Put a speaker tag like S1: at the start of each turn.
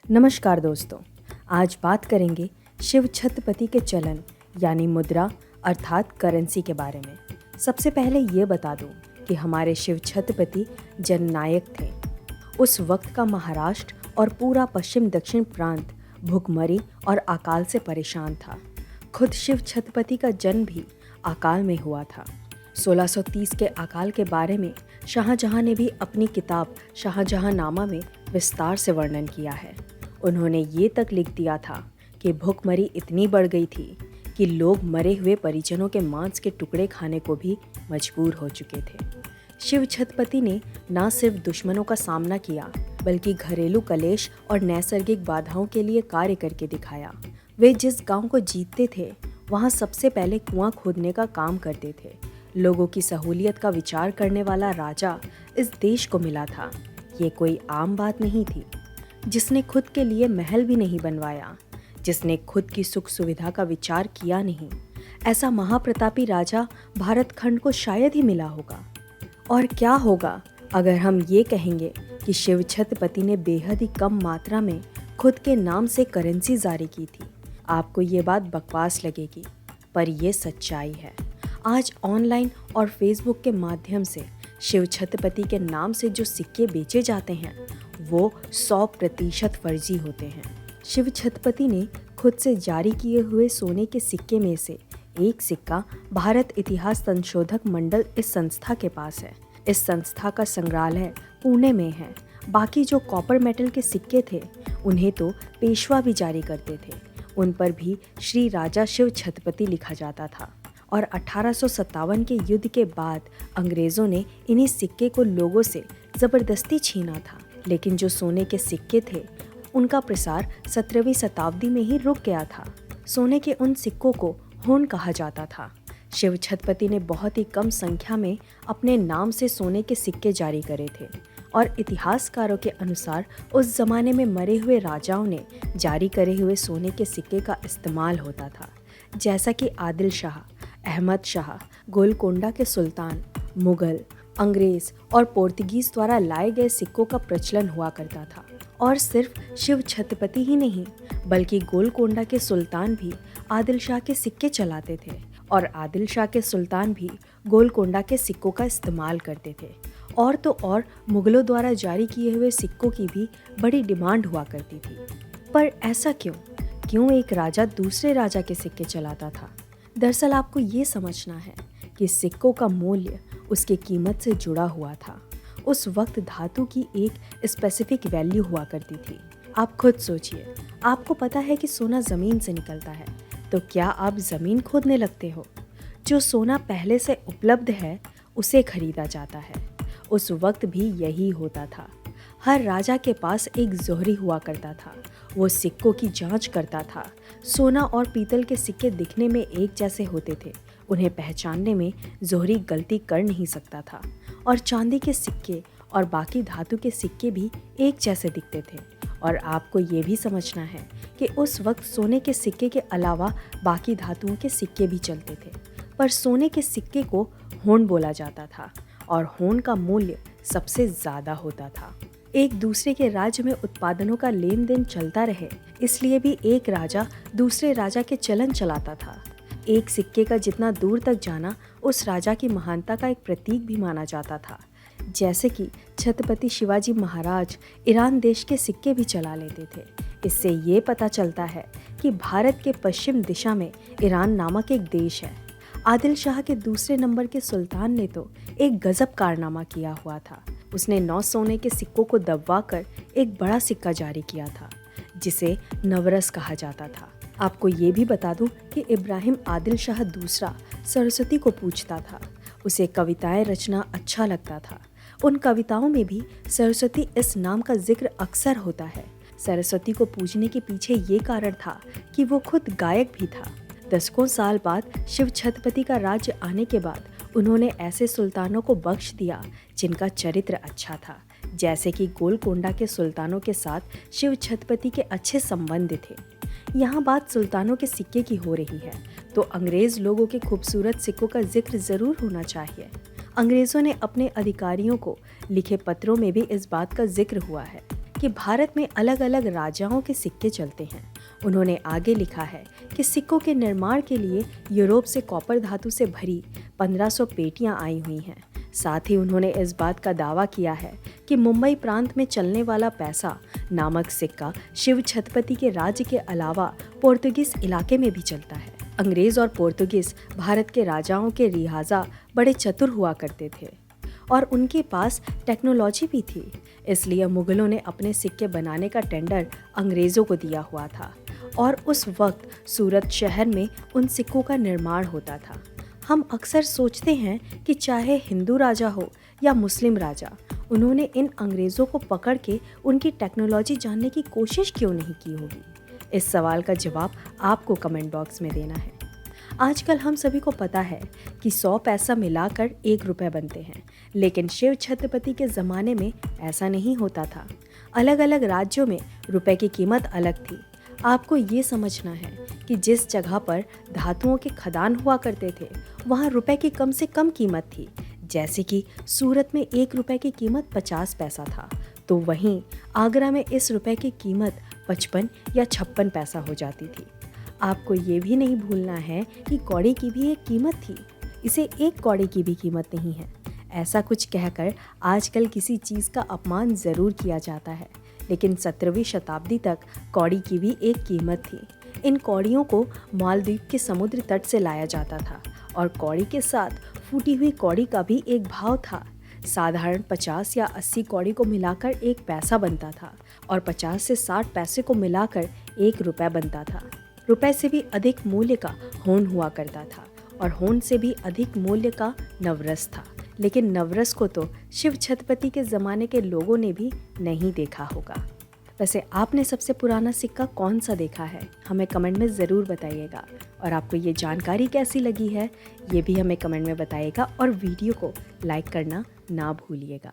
S1: नमस्कार दोस्तों, आज बात करेंगे शिव छत्रपति के चलन यानी मुद्रा अर्थात करेंसी के बारे में। सबसे पहले ये बता दूं कि हमारे शिव छत्रपति जननायक थे। उस वक्त का महाराष्ट्र और पूरा पश्चिम दक्षिण प्रांत भुखमरी और अकाल से परेशान था। खुद शिव छत्रपति का जन्म भी अकाल में हुआ था। 1630 के अकाल के बारे में शाहजहां ने भी अपनी किताब शाहजहांनामा में विस्तार से वर्णन किया है। उन्होंने ये तक लिख दिया था कि भुखमरी इतनी बढ़ गई थी कि लोग मरे हुए परिजनों के मांस के टुकड़े खाने को भी मजबूर हो चुके थे। शिव छत्रपति ने न सिर्फ दुश्मनों का सामना किया बल्कि घरेलू कलेश और नैसर्गिक बाधाओं के लिए कार्य करके दिखाया। वे जिस गांव को जीतते थे वहां सबसे पहले कुआं खोदने का काम करते थे। लोगों की सहूलियत का विचार करने वाला राजा इस देश को मिला था। ये कोई आम बात नहीं थी। जिसने खुद के लिए महल भी नहीं बनवाया, जिसने खुद की सुख सुविधा का विचार किया नहीं, ऐसा महाप्रतापी राजा भारत खंड को शायद ही मिला होगा। और क्या होगा अगर हम ये कहेंगे कि शिव छत्रपति ने बेहद ही कम मात्रा में खुद के नाम से करेंसी जारी की थी। आपको ये बात बकवास लगेगी, पर यह सच्चाई है। आज ऑनलाइन और फेसबुक के माध्यम से शिव छत्रपति के नाम से जो सिक्के बेचे जाते हैं वो 100% फर्जी होते हैं। शिव छत्रपति ने खुद से जारी किए हुए सोने के सिक्के में से एक सिक्का भारत इतिहास संशोधक मंडल इस संस्था के पास है। इस संस्था का संग्रहालय पुणे में है। बाकी जो कॉपर मेटल के सिक्के थे उन्हें तो पेशवा भी जारी करते थे। उन पर भी श्री राजा शिव छत्रपति लिखा जाता था। और 1857 के युद्ध के बाद अंग्रेज़ों ने इन्हीं सिक्के को लोगों से ज़बरदस्ती छीना था। लेकिन जो सोने के सिक्के थे उनका प्रसार 17वीं शताब्दी में ही रुक गया था। सोने के उन सिक्कों को होन कहा जाता था। शिव छत्रपति ने बहुत ही कम संख्या में अपने नाम से सोने के सिक्के जारी करे थे और इतिहासकारों के अनुसार उस जमाने में मरे हुए राजाओं ने जारी करे हुए सोने के सिक्के का इस्तेमाल होता था। जैसा कि आदिल शाह, अहमद शाह, गोलकोंडा के सुल्तान, मुगल, अंग्रेज और पोर्तुगीज द्वारा लाए गए सिक्कों का प्रचलन हुआ करता था। और सिर्फ शिव छत्रपति ही नहीं बल्कि गोलकोंडा के सुल्तान भी आदिल शाह के सिक्के चलाते थे और आदिल शाह के सुल्तान भी गोलकोंडा के सिक्कों का इस्तेमाल करते थे। और तो और मुगलों द्वारा जारी किए हुए सिक्कों की भी बड़ी डिमांड हुआ करती थी। पर ऐसा क्यों एक राजा दूसरे राजा के सिक्के चलाता था? दरअसल आपको ये समझना है कि सिक्कों का मूल्य उसकी कीमत से जुड़ा हुआ था। उस वक्त धातु की एक स्पेसिफिक वैल्यू हुआ करती थी। आप खुद सोचिए, आपको पता है कि सोना ज़मीन से निकलता है, तो क्या आप ज़मीन खोदने लगते हो? जो सोना पहले से उपलब्ध है उसे खरीदा जाता है। उस वक्त भी यही होता था। हर राजा के पास एक जोहरी हुआ करता था। वो सिक्कों की जांच करता था। सोना और पीतल के सिक्के दिखने में एक जैसे होते थे, उन्हें पहचानने में जोहरी गलती कर नहीं सकता था। और चांदी के सिक्के और बाकी धातु के सिक्के भी एक जैसे दिखते थे। और आपको ये भी समझना है कि उस वक्त सोने के सिक्के के अलावा बाकी धातुओं के सिक्के भी चलते थे, पर सोने के सिक्के को होन बोला जाता था और होन का मूल्य सबसे ज़्यादा होता था। एक दूसरे के राज्य में उत्पादनों का लेन देन चलता रहे, इसलिए भी एक राजा दूसरे राजा के चलन चलाता था। एक सिक्के का जितना दूर तक जाना उस राजा की महानता का एक प्रतीक भी माना जाता था। जैसे कि छत्रपति शिवाजी महाराज ईरान देश के सिक्के भी चला लेते थे। इससे ये पता चलता है कि भारत के पश्चिम दिशा में ईरान नामक एक देश है। आदिल शाह के दूसरे नंबर के सुल्तान ने तो एक गजब कारनामा किया हुआ था। उसने 9 सोने के सिक्कों को दबवाकर एक बड़ा सिक्का जारी किया था जिसे नवरस कहा जाता था। आपको ये भी बता दूं कि इब्राहिम आदिल शाह दूसरा सरस्वती को पूजता था। उसे कविताएं रचना अच्छा लगता था। उन कविताओं में भी सरस्वती इस नाम का जिक्र अक्सर होता है। सरस्वती को पूजने के पीछे ये कारण था कि वो खुद गायक भी था। दशकों साल बाद शिव छत्रपति का राज्य आने के बाद उन्होंने ऐसे सुल्तानों को बख्श दिया जिनका चरित्र अच्छा था। जैसे कि गोलकोंडा के सुल्तानों के साथ शिव छत्रपति के अच्छे संबंध थे। यहाँ बात सुल्तानों के सिक्के की हो रही है तो अंग्रेज लोगों के खूबसूरत सिक्कों का जिक्र ज़रूर होना चाहिए। अंग्रेज़ों ने अपने अधिकारियों को लिखे पत्रों में भी इस बात का जिक्र हुआ है कि भारत में अलग अलग राजाओं के सिक्के चलते हैं। उन्होंने आगे लिखा है कि सिक्कों के निर्माण के लिए यूरोप से कॉपर धातु से भरी 1500 पेटियां आई हुई हैं। साथ ही उन्होंने इस बात का दावा किया है कि मुंबई प्रांत में चलने वाला पैसा नामक सिक्का शिव छत्रपति के राज्य के अलावा पोर्तुगीज इलाके में भी चलता है। अंग्रेज और पोर्तुगीज भारत के राजाओं के लिहाजा बड़े चतुर हुआ करते थे और उनके पास टेक्नोलॉजी भी थी, इसलिए मुगलों ने अपने सिक्के बनाने का टेंडर अंग्रेज़ों को दिया हुआ था और उस वक्त सूरत शहर में उन सिक्कों का निर्माण होता था। हम अक्सर सोचते हैं कि चाहे हिंदू राजा हो या मुस्लिम राजा, उन्होंने इन अंग्रेज़ों को पकड़ के उनकी टेक्नोलॉजी जानने की कोशिश क्यों नहीं की होगी। इस सवाल का जवाब आपको कमेंट बॉक्स में देना है। आजकल हम सभी को पता है कि 100 पैसा मिलाकर 1 रुपये बनते हैं, लेकिन शिव छत्रपति के ज़माने में ऐसा नहीं होता था। अलग अलग राज्यों में रुपए की कीमत अलग थी। आपको ये समझना है कि जिस जगह पर धातुओं के खदान हुआ करते थे, वहाँ रुपए की कम से कम कीमत थी। जैसे कि सूरत में 1 रुपये की कीमत 50 पैसा था, तो वहीं आगरा में इस रुपए की कीमत 55 या 56 पैसा हो जाती थी। आपको ये भी नहीं भूलना है कि कौड़ी की भी एक कीमत थी, इसे 1 कौड़ी की भी कीमत नहीं है। ऐसा कुछ कहकर आजकल किसी चीज़ का अपमान ज़रूर किया जाता है, लेकिन 17वीं शताब्दी तक कौड़ी की भी एक कीमत थी। इन कौड़ियों को मालदीव के समुद्र तट से लाया जाता था और कौड़ी के साथ फूटी हुई कौड़ी का भी एक भाव था। साधारण 50 या 80 कौड़ी को मिलाकर 1 पैसा बनता था और 50 से 60 पैसे को मिलाकर 1 रुपया बनता था। रुपए से भी अधिक मूल्य का होन हुआ करता था और होन से भी अधिक मूल्य का नवरस था। लेकिन नवरस को तो शिव छत्रपति के ज़माने के लोगों ने भी नहीं देखा होगा। वैसे आपने सबसे पुराना सिक्का कौन सा देखा है, हमें कमेंट में ज़रूर बताइएगा। और आपको ये जानकारी कैसी लगी है, ये भी हमें कमेंट में बताइएगा और वीडियो को लाइक करना ना भूलिएगा।